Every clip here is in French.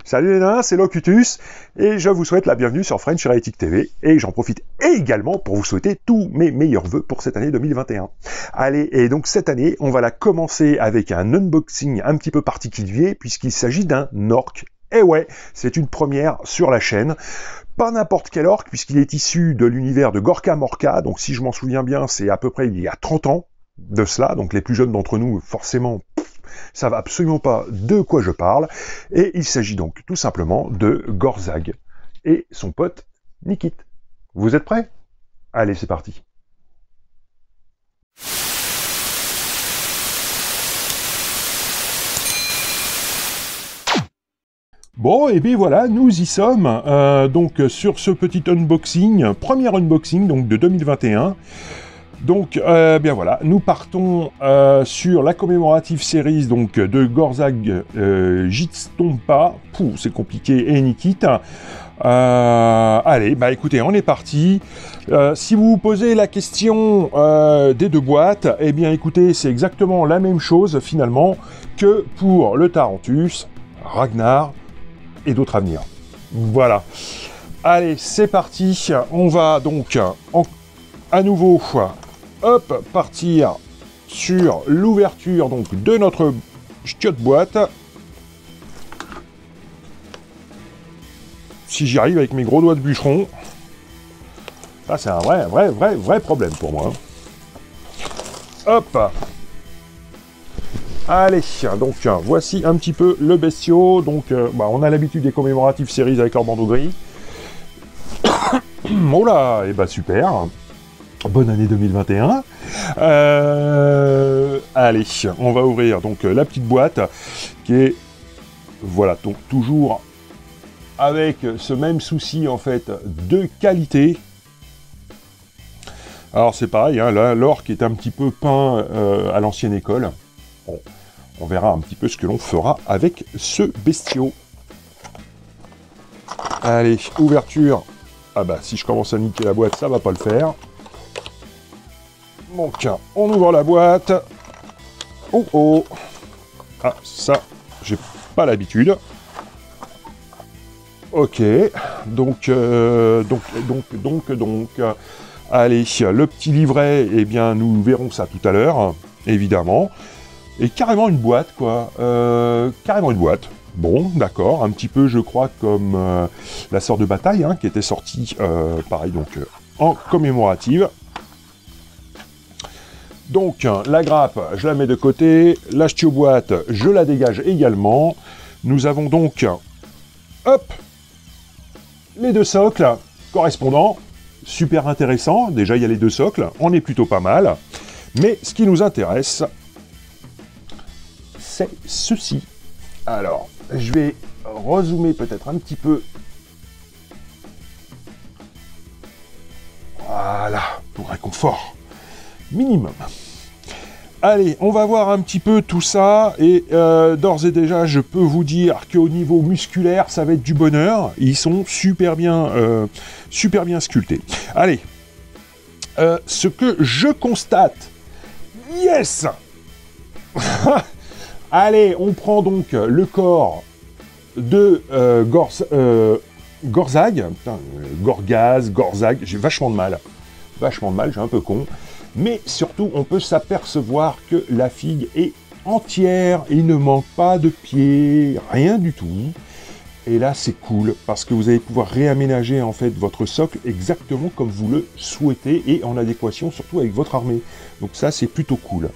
Salut les nains, c'est Locutus, et je vous souhaite la bienvenue sur French Heretic TV, et j'en profite également pour vous souhaiter tous mes meilleurs vœux pour cette année 2021. Allez, et donc cette année, on va la commencer avec un unboxing un petit peu particulier, puisqu'il s'agit d'un orc. Et ouais, c'est une première sur la chaîne. Pas n'importe quel orc, puisqu'il est issu de l'univers de Gorka Morka, donc si je m'en souviens bien, c'est à peu près il y a 30 ans de cela, donc les plus jeunes d'entre nous, forcément, ça va absolument pas de quoi je parle, et il s'agit donc tout simplement de Gorzag et son pote Nikit. Vous êtes prêts? Allez, c'est parti. Bon, et bien voilà, nous y sommes, donc sur ce petit unboxing, premier unboxing donc de 2021. Donc, bien voilà, nous partons sur la commémorative series donc de Gorzag Jitstompa, c'est compliqué, et Nikit. Allez, bah écoutez, on est parti. Si vous vous posez la question des deux boîtes, eh bien écoutez, c'est exactement la même chose finalement que pour le Tarantus, Ragnar et d'autres à venir. Voilà. Allez, c'est parti. On va donc à nouveau partir sur l'ouverture donc de notre chiotte boîte. Si j'y arrive avec mes gros doigts de bûcheron, ça c'est un vrai problème pour moi. Hop. Allez, donc voici un petit peu le bestiau. Donc on a l'habitude des commémoratives series avec leur bandeau gris. Oh là, et bah super. Bonne année 2021. Allez, on va ouvrir donc la petite boîte qui est, voilà, donc toujours avec ce même souci en fait de qualité. Alors c'est pareil, hein, là l'orc est un petit peu peint à l'ancienne école. Bon, on verra un petit peu ce que l'on fera avec ce bestiau. Allez, ouverture. Ah bah si je commence à niquer la boîte, ça va pas le faire. Donc, on ouvre la boîte. Oh oh. Ah, ça, j'ai pas l'habitude. Ok. Donc, allez, le petit livret, eh bien, nous verrons ça tout à l'heure, évidemment. Et carrément une boîte, quoi. Carrément une boîte. Bon, d'accord. Un petit peu, je crois, comme la sœur de bataille, hein, qui était sortie, pareil, donc, en commémorative. Donc, la grappe, je la mets de côté. La boîte, je la dégage également. Nous avons donc, hop, les deux socles correspondants. Super intéressant. Déjà, il y a les deux socles. On est plutôt pas mal. Mais ce qui nous intéresse, c'est ceci. Alors, je vais rezoomer peut-être un petit peu. Voilà, pour un confort minimum. Allez, on va voir un petit peu tout ça, et d'ores et déjà, je peux vous dire qu'au niveau musculaire, ça va être du bonheur. Ils sont super bien sculptés. Allez, ce que je constate, yes. Allez, on prend donc le corps de Gorzag, Gorzag, j'ai vachement de mal, j'ai un peu con. Mais surtout, on peut s'apercevoir que la figue est entière, il ne manque pas de pied, rien du tout. Et là, c'est cool, parce que vous allez pouvoir réaménager en fait votre socle exactement comme vous le souhaitez, et en adéquation surtout avec votre armée. Donc ça, c'est plutôt cool.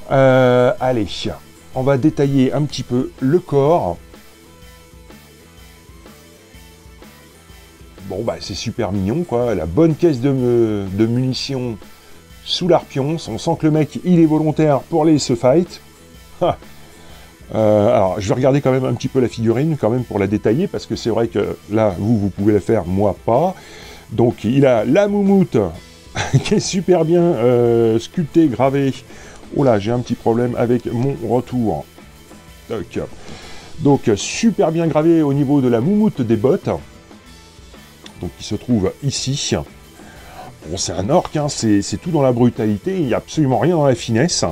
Allez, on va détailler un petit peu le corps. Bon, bah c'est super mignon, quoi. La bonne caisse de munitions sous l'arpion, on sent que le mec, il est volontaire pour aller se fight. Alors, je vais regarder quand même un petit peu la figurine, quand même, pour la détailler, parce que c'est vrai que là, vous pouvez la faire, moi pas. Donc, il a la moumoute, qui est super bien sculptée, gravée. Oh là, j'ai un petit problème avec mon retour. Donc, super bien gravé au niveau de la moumoute des bottes. Donc, qui se trouve ici. Bon, c'est un orc, hein, c'est tout dans la brutalité, il n'y a absolument rien dans la finesse.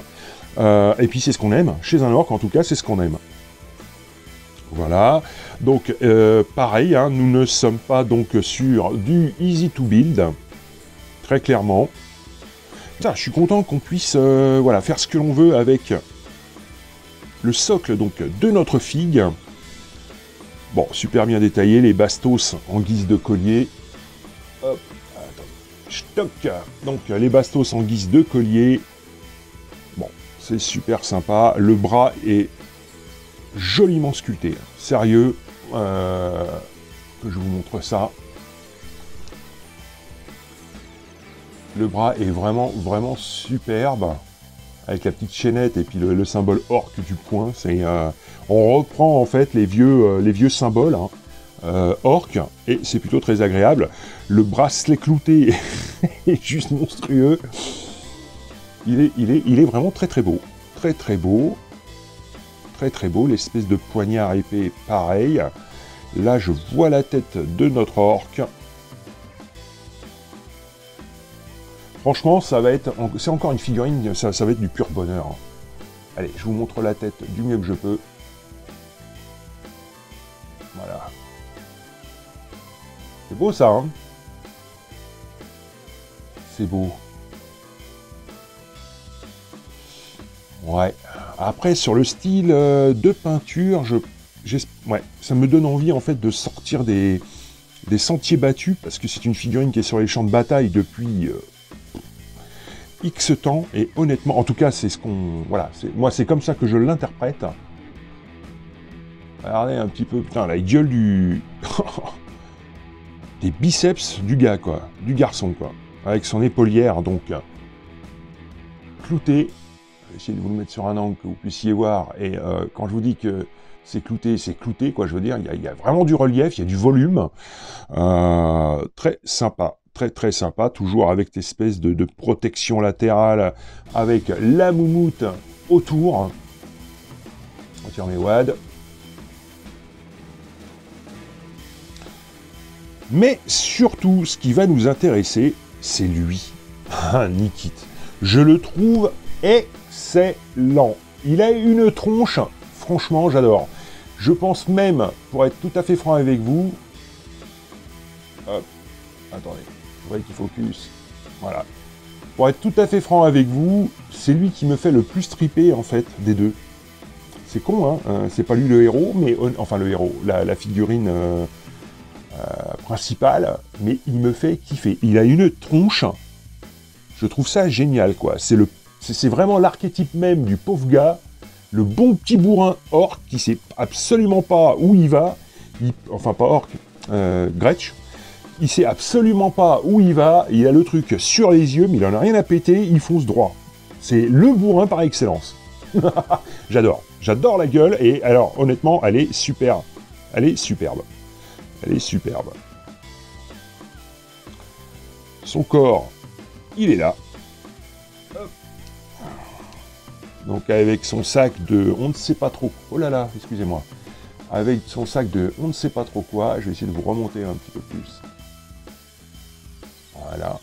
Et puis c'est ce qu'on aime, chez un orc en tout cas, c'est ce qu'on aime. Voilà, donc pareil, hein, nous ne sommes pas donc sur du easy to build, très clairement. Putain, je suis content qu'on puisse voilà, faire ce que l'on veut avec le socle donc, de notre figue. Bon, super bien détaillé, les bastos en guise de collier. Hop, attends, stock. Donc les bastos en guise de collier. Bon, c'est super sympa, le bras est joliment sculpté, sérieux, que je vous montre ça. Le bras est vraiment superbe, avec la petite chaînette et puis le symbole orc du poing. On reprend en fait les vieux symboles hein, orc, et c'est plutôt très agréable. Le bracelet clouté est juste monstrueux. Il est vraiment très beau, très beau. Très beau, l'espèce de poignard épais, pareil. Là, je vois la tête de notre orc. Franchement, c'est encore une figurine, ça va être du pur bonheur. Allez, je vous montre la tête du mieux que je peux. Voilà. C'est beau ça, hein? C'est beau. Ouais. Après, sur le style de peinture, ouais, ça me donne envie en fait de sortir des sentiers battus, parce que c'est une figurine qui est sur les champs de bataille depuis X temps, et honnêtement, en tout cas, c'est ce qu'on... Voilà, moi, c'est comme ça que je l'interprète. Regardez un petit peu, putain, la gueule du... des biceps du gars, quoi, du garçon, quoi, avec son épaulière, donc, clouté. Je vais essayer de vous le mettre sur un angle que vous puissiez voir, et quand je vous dis que c'est clouté, quoi, je veux dire, il y a vraiment du relief, il y a du volume, très sympa. Très sympa, toujours avec cette espèce de protection latérale, avec la moumoute autour. On retire mes wads. Mais surtout, ce qui va nous intéresser, c'est lui. Nikit. Je le trouve excellent. Il a une tronche, franchement, j'adore. Je pense même, pour être tout à fait franc avec vous... Hop, attendez. Vous voyez qu'il focus. Voilà. Pour être tout à fait franc avec vous, c'est lui qui me fait le plus triper, en fait, des deux. C'est con, hein, c'est pas lui le héros, mais... Enfin, le héros, la figurine principale, mais il me fait kiffer. Il a une tronche. Je trouve ça génial, quoi. C'est vraiment l'archétype même du pauvre gars, le bon petit bourrin orc qui sait absolument pas où il va. Enfin, pas orc, Gretsch. Il sait absolument pas où il va, il a le truc sur les yeux, mais il en a rien à péter, il fonce droit. C'est le bourrin par excellence. J'adore la gueule, et alors honnêtement, elle est super. Elle est superbe. Elle est superbe. Son corps, il est là. Hop. Donc avec son sac de on ne sait pas trop. Oh là là, excusez-moi. Avec son sac de on ne sait pas trop quoi, je vais essayer de vous remonter un petit peu plus. Voilà.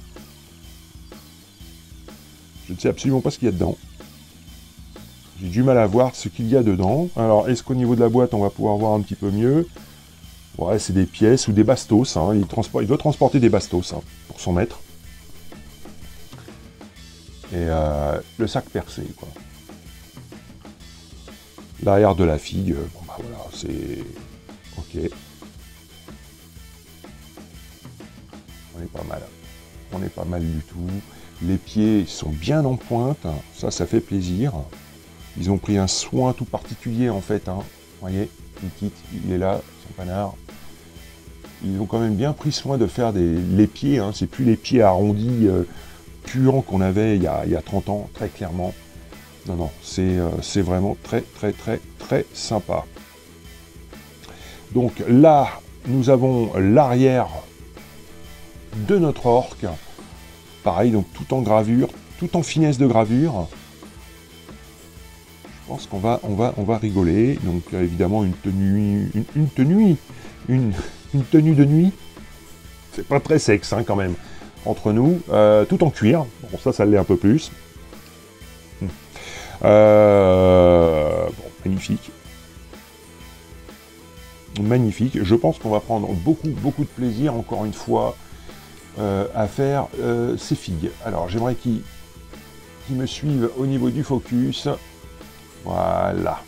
Je ne sais absolument pas ce qu'il y a dedans. J'ai du mal à voir ce qu'il y a dedans. Alors, est-ce qu'au niveau de la boîte, on va pouvoir voir un petit peu mieux? Ouais, c'est des pièces ou des bastos. Hein. Il doit transporter des bastos hein, pour son maître. Et le sac percé, quoi. L'arrière de la figue, bon bah voilà, c'est... Ok. On est pas mal. On est pas mal du tout. Les pieds sont bien en pointe. Ça fait plaisir. Ils ont pris un soin tout particulier, en fait. Hein. Vous voyez, Nikit, il est là, son panard. Ils ont quand même bien pris soin de faire les pieds. Hein. C'est plus les pieds arrondis, puants qu'on avait il y a 30 ans, très clairement. Non, c'est vraiment très sympa. Donc là, nous avons l'arrière de notre orc. Pareil, donc tout en gravure, tout en finesse de gravure. Je pense qu'on va rigoler. Donc évidemment une tenue de nuit. C'est pas très sexe hein, quand même. Entre nous, tout en cuir. Bon, ça l'est un peu plus. Bon, magnifique. magnifique. Je pense qu'on va prendre beaucoup de plaisir, encore une fois, à faire ces figues. Alors, j'aimerais qu'ils me suivent au niveau du focus. Voilà.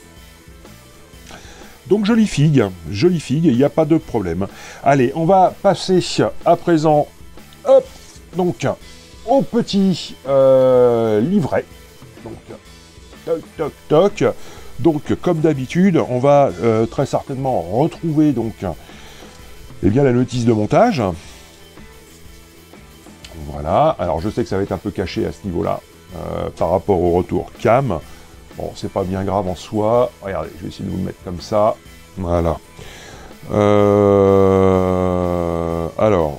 Donc, jolie figue, il n'y a pas de problème. Allez, on va passer à présent, hop, donc, au petit livret. Donc, toc, toc, toc. Donc, comme d'habitude, on va très certainement retrouver donc, eh bien, la notice de montage. Voilà. Alors, je sais que ça va être un peu caché à ce niveau-là par rapport au retour cam. Bon, c'est pas bien grave en soi. Regardez, je vais essayer de vous le mettre comme ça. Voilà. Alors,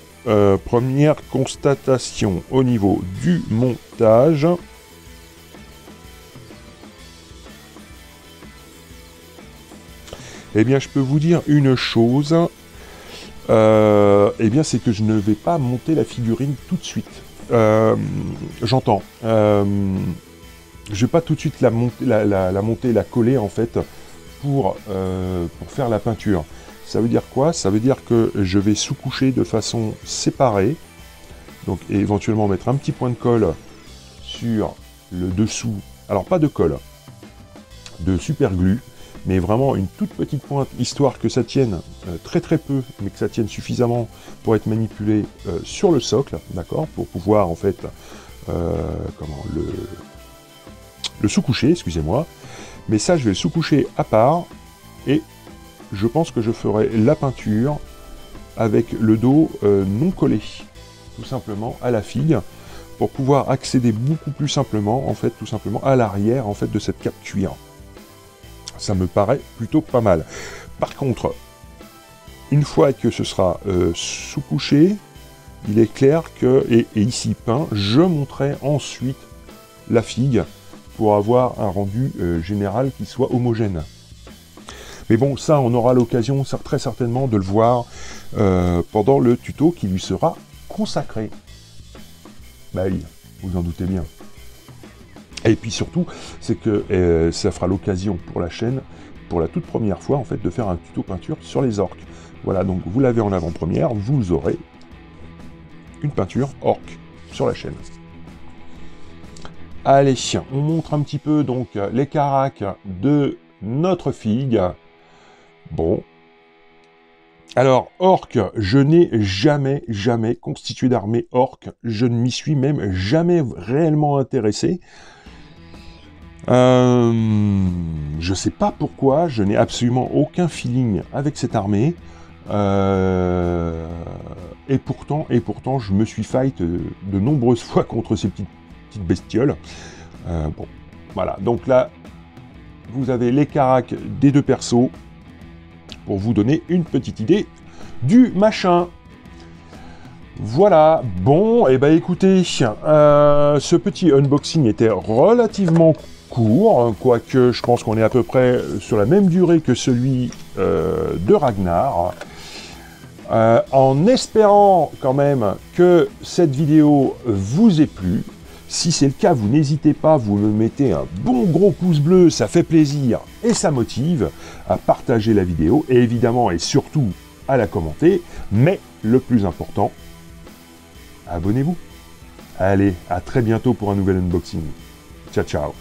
première constatation au niveau du montage. Eh bien, je peux vous dire une chose. Eh bien, c'est que je ne vais pas monter la figurine tout de suite. J'entends. Je vais pas tout de suite la monter, la coller en fait pour faire la peinture. Ça veut dire quoi? Ça veut dire que je vais sous-coucher de façon séparée, donc et éventuellement mettre un petit point de colle sur le dessous. Alors pas de colle, de super glue, mais vraiment une toute petite pointe, histoire que ça tienne très peu, mais que ça tienne suffisamment pour être manipulé sur le socle, d'accord, pour pouvoir en fait le sous-coucher, excusez-moi, mais ça je vais le sous-coucher à part, et je pense que je ferai la peinture avec le dos non collé, tout simplement à la figue, pour pouvoir accéder beaucoup plus simplement, en fait, tout simplement à l'arrière en fait de cette cape cuir. Ça me paraît plutôt pas mal. Par contre, une fois que ce sera sous-couché, il est clair que, et ici peint, je monterai ensuite la figue pour avoir un rendu général qui soit homogène. Mais bon, ça, on aura l'occasion très certainement de le voir pendant le tuto qui lui sera consacré. Bah oui, vous en doutez bien. Et puis surtout, c'est que ça fera l'occasion pour la chaîne, pour la toute première fois, en fait, de faire un tuto peinture sur les orques. Voilà, donc vous l'avez en avant-première, vous aurez une peinture orque sur la chaîne. Allez, on montre un petit peu donc les caracs de notre figue. Bon. Alors, orque, je n'ai jamais constitué d'armée orque. Je ne m'y suis même jamais réellement intéressé. Je sais pas pourquoi, je n'ai absolument aucun feeling avec cette armée. Et pourtant, je me suis fight de nombreuses fois contre ces petites bestioles. Bon, voilà. Donc là, vous avez les caracs des deux persos pour vous donner une petite idée du machin. Voilà. Bon, et ben écoutez, ce petit unboxing était relativement court, quoique je pense qu'on est à peu près sur la même durée que celui de Ragnar. En espérant quand même que cette vidéo vous ait plu. Si c'est le cas, vous n'hésitez pas, vous me mettez un bon gros pouce bleu, ça fait plaisir et ça motive à partager la vidéo, et évidemment et surtout à la commenter, mais le plus important, abonnez-vous. Allez, à très bientôt pour un nouvel unboxing. Ciao, ciao.